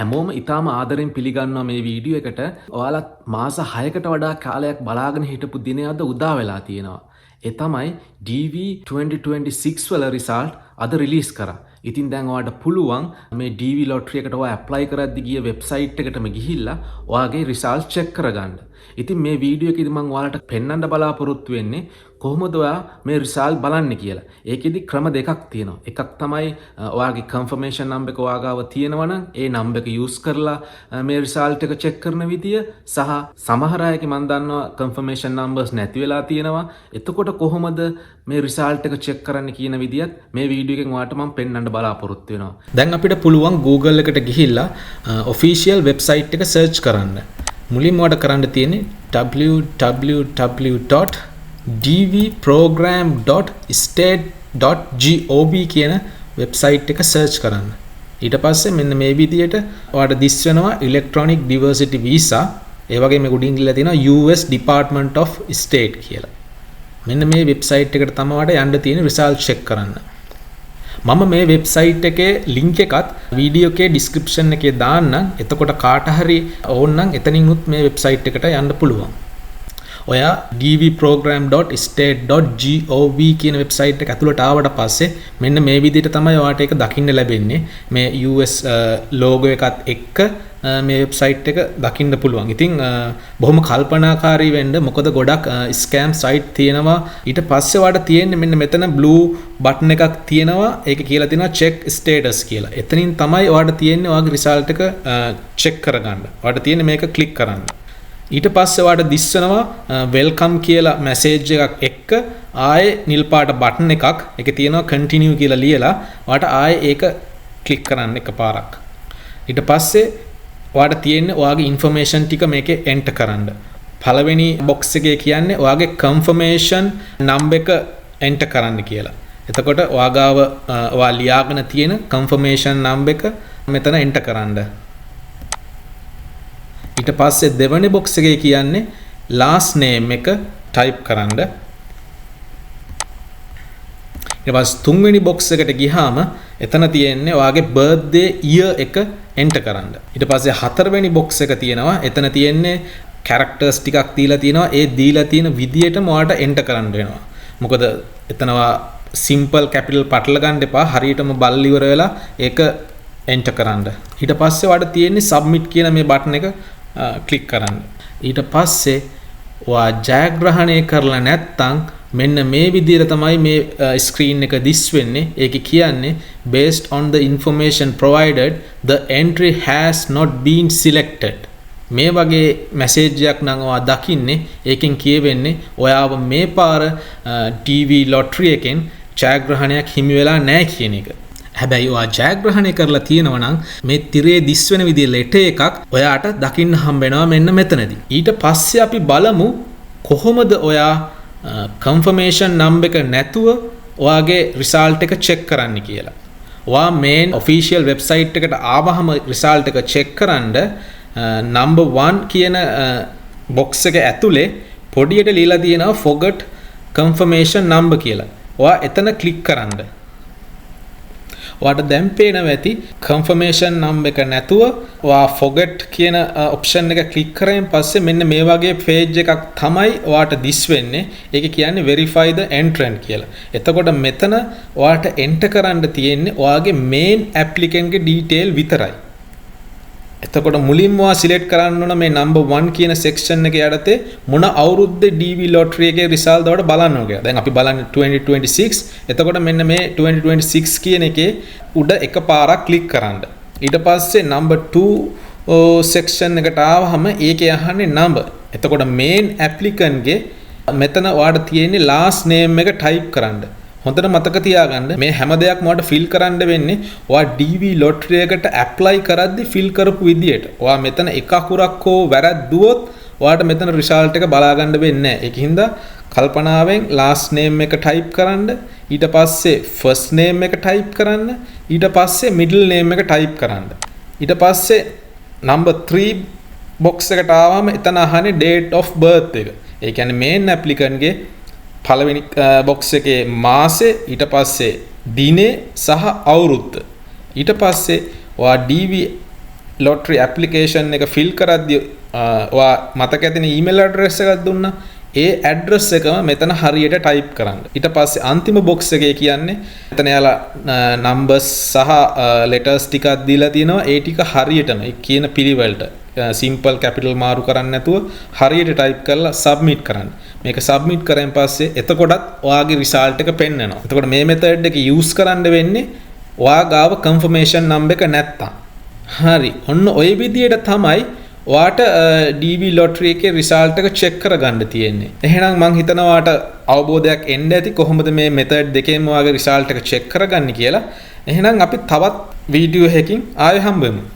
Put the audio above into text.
හැමෝම ඉතාම ආදරෙන් පිළිගන්නවා මේ වීඩියෝ එකට. ඔයාලත් මාස 6කට වඩා කාලයක් බලාගෙන හිටපු දිනය අද උදා වෙලා තියෙනවා. ඒ තමයි DV 2026 වල රිසල්ට් අද රිලීස් කරා. ඉතින් දැන් ඔයාලට පුළුවන් මේ DV ලොටරි එකට ඔයා ඇප්ලයි කරද්දි ගිය වෙබ්සයිට් එකටම ගිහිල්ලා ඔයාගේ රිසල්ට් චෙක් කරගන්න. ඉතින් මේ වීඩියෝ එකේදී මම ඔයාලට පෙන්වන්න බලාපොරොත්තු වෙන්නේ කොහොමද ඔයා මේ රිසල්ට් බලන්නේ කියලා. ඒකෙදි ක්‍රම දෙකක් තියෙනවා. එකක් තමයි ඔයාගේ කන්ෆර්මේෂන් නම්බර් එක ඔයා ගාව තියෙනවා නම් ඒ නම්බර් එක යූස් කරලා මේ රිසල්ට් එක චෙක් කරන විදිය සහ සමහර අයගේ මම දන්නවා කන්ෆර්මේෂන් නම්බර්ස් නැති වෙලා තියෙනවා. එතකොට කොහොමද මේ රිසල්ට් එක චෙක් කරන්න කියන විදියත් මේ වීඩියෝ එකෙන් ඔයාලට මම පෙන්වන්න බලාපොරොත්තු වෙනවා. දැන් අපිට පුළුවන් Google එකට ගිහිල්ලා official website එක search කරන්න. මුලින්ම ඔයාලට කරන්න තියෙන්නේ www.dvprogram.state.gov කියන වෙබ්සයිට් එක සර්ච් කරන්න. ඊට පස්සේ මෙන්න මේ විදියට ඔයාලට දිස් වෙනවා electronic diversity visa. ඒ වගේම උඩින් ඉල්ලලා තියෙනවා US Department of State කියලා. මෙන්න මේ වෙබ්සයිට් එකට තමයි ඔයාලට යන්න තියෙන රිසල්ට් චෙක් කරන්න. මම මේ වෙබ්සයිට් එකේ ලින්ක් එකත් වීඩියෝ එකේ ඩිස්ක්‍රිප්ෂන් එකේ දාන්නම්. එතකොට කාට හරි ඕන නම් එතනින්ුත් මේ වෙබ්සයිට් එකට යන්න පුළුවන්. ඔයා dvprogram.state.gov කියන වෙබ්සයිට් එක ඇතුළට ආවට පස්සේ මෙන්න මේ විදිහට තමයි ඔයාට ඒක දකින්න ලැබෙන්නේ. මේ US logo එකත් එක්ක මේ වෙබ්සයිට් එක දකින්න පුළුවන්. ඉතින් බොහොම කල්පනාකාරී වෙන්න. මොකද ගොඩක් ස්කෑම් සයිට් තියෙනවා. ඊට පස්සේ ඔයාට තියෙන්නේ මෙන්න මෙතන blue button එකක් තියෙනවා. ඒක කියලා තියෙනවා check status කියලා. එතනින් තමයි ඔයාට තියෙන්නේ ඔයාගේ result එක check කරගන්න. ඔයාට තියෙන්නේ මේක click කරන්න. ඊට පස්සේ ඔයාට දිස් වෙනවා welcome කියලා message එකක් එක්ක ආයේ නිල් පාට button එකක්. ඒකේ තියෙනවා continue කියලා ලියලා ඔයාට ආයේ ඒක click කරන්න එකපාරක්. ඊට පස්සේ ඔයාට තියෙන්නේ ඔයාගේ information ටික මේකේ enter කරන්න. පළවෙනි box එකේ කියන්නේ ඔයාගේ confirmation number එක enter කරන්න කියලා. එතකොට ඔයාගාව ඔයා ලියාගෙන තියෙන confirmation number එක මෙතන enter කරන්න. ඊට පස්සේ දෙවෙනි box එකේ කියන්නේ last name එක type කරන්න. ඊට පස්සේ තුන්වෙනි box එකට ගියාම එතන තියෙන්නේ ඔයාගේ birthday year එක enter කරන්න. ඊට පස්සේ හතරවෙනි box එක තියෙනවා. එතන තියෙන්නේ characters ටිකක් දීලා තියෙනවා. ඒ දීලා තියෙන විදියටම ඔයාට enter කරන්න වෙනවා. මොකද එතනවා simple capital පටල ගන්න එපා. හරියටම බල්ල ඉවර වෙලා ඒක enter කරන්න. ඊට පස්සේ ඔයාට තියෙන්නේ submit කියන මේ button එක click කරන්න. ඊට පස්සේ ඔයා ජයග්‍රහණය කරලා නැත්නම් මෙන්න මේ විදිහට තමයි මේ screen එක දිස් වෙන්නේ. ඒකේ කියන්නේ based on the information provided the entry has not been selected. මේ වගේ message එකක් නම් ඔයා දකින්නේ. ඒකෙන් කියවෙන්නේ ඔයාව මේ පාර TV lottery එකෙන් ජයග්‍රහණයක් හිමි වෙලා නැහැ කියන එක. හැබැයි ඔයා ජයග්‍රහණය කරලා තියෙනවා නම් මේ තිරේ දිස් වෙන විදිහේ ලෙටර් එකක් ඔයාට දකින්න හම්බ වෙනවා මෙන්න මෙතනදී. ඊට පස්සේ අපි බලමු කොහොමද ඔයා confirmation number එක නැතුව ඔයාගේ result එක check කරන්න කියලා. ඔයා main official website එකට ආවහම result එක check කරන්න number 1 කියන box එක ඇතුලේ පොඩියට ලියලා තියෙනවා forgot confirmation number කියලා. ඔයා එතන click කරන්න. ඔයාට දැන් පේනවා ඇති confirmation number එක නැතුව ඔයා forget කියන option එක click කරායින් පස්සේ මෙන්න මේ වගේ page එකක් තමයි ඔයාට දිස් වෙන්නේ. ඒක කියන්නේ verify the entrant කියලා. එතකොට මෙතන ඔයාට enter කරන්න තියෙන්නේ ඔයාගේ main applicant ගේ detail විතරයි. එතකොට මුලින්ම ඔයා select කරන්න ඕන මේ number 1 කියන section එක යටතේ මොන අවුරුද්දේ DV lottery එකේ result වලට බලන්න ඕන කියලා. දැන් අපි බලන්නේ 2026. එතකොට මෙන්න මේ 2026 කියන එකේ උඩ එකපාරක් click කරන්න. ඊට පස්සේ number 2 section එකට ආවහම ඒකේ අහන්නේ number. එතකොට main applicant ගේ මෙතන ඔයාට තියෙන්නේ last name එක type කරන්න. හොඳට මතක තියාගන්න මේ හැම දෙයක්ම ඔයාලට fill කරන්න වෙන්නේ ඔයා DV lottery එකට apply කරද්දි fill කරපු විදියට. ඔයා මෙතන එක අකුරක් හෝ වැරද්දුවොත් ඔයාට මෙතන result එක බලා ගන්න වෙන්නේ නැහැ. ඒකින්ද කල්පනාවෙන් last name එක type කරන්න, ඊට පස්සේ first name එක type කරන්න, ඊට පස්සේ middle name එක type කරන්න. ඊට පස්සේ number 3 box එකට ආවම එතන අහන්නේ date of birth එක. ඒ කියන්නේ main applicant ගේ පළවෙනි box එකේ මාසේ, ඊට පස්සේ දිනේ සහ අවුරුද්ද. ඊට පස්සේ ඔයා DV lottery application එක fill කරද්දී ඔයා මතක ඇතිනේ email address එකක් දුන්නා. ඒ ඇඩ්‍රස් එකම මෙතන හරියට ටයිප් කරන්න. ඊට පස්සේ අන්තිම බොක්ස් එකේ කියන්නේ මෙතන යාලා නම්බර්ස් සහ ලෙටර්ස් ටිකක් දීලා තිනවා. ඒ ටික හරියටම ඒ කියන පිළිවෙලට සිම්පල් කැපිටල් මාරු කරන්නේ නැතුව හරියට ටයිප් කරලා සබ්මිට් කරන්න. මේක සබ්මිට් කරන් පස්සේ එතකොටත් ඔයාගේ රිසල්ට් එක පෙන්නනවා. එතකොට මේ මෙතඩ් එක යූස් කරන්න වෙන්නේ ඔයා ගාව කන්ෆර්මේෂන් නම්බර් එක නැත්තම්. හරි. ඔන්න ඔය විදියට තමයි ඔයාට DB lottery එකේ result එක check කරගන්න තියෙන්නේ. එහෙනම් මං හිතනවා ඔයාට අවබෝධයක් එන්න ඇති කොහොමද මේ method දෙකෙන්ම ඔයාගේ result එක check කරගන්නේ කියලා. එහෙනම් අපි තවත් වීඩියෝ එකකින් ආයෙ හම්බෙමු.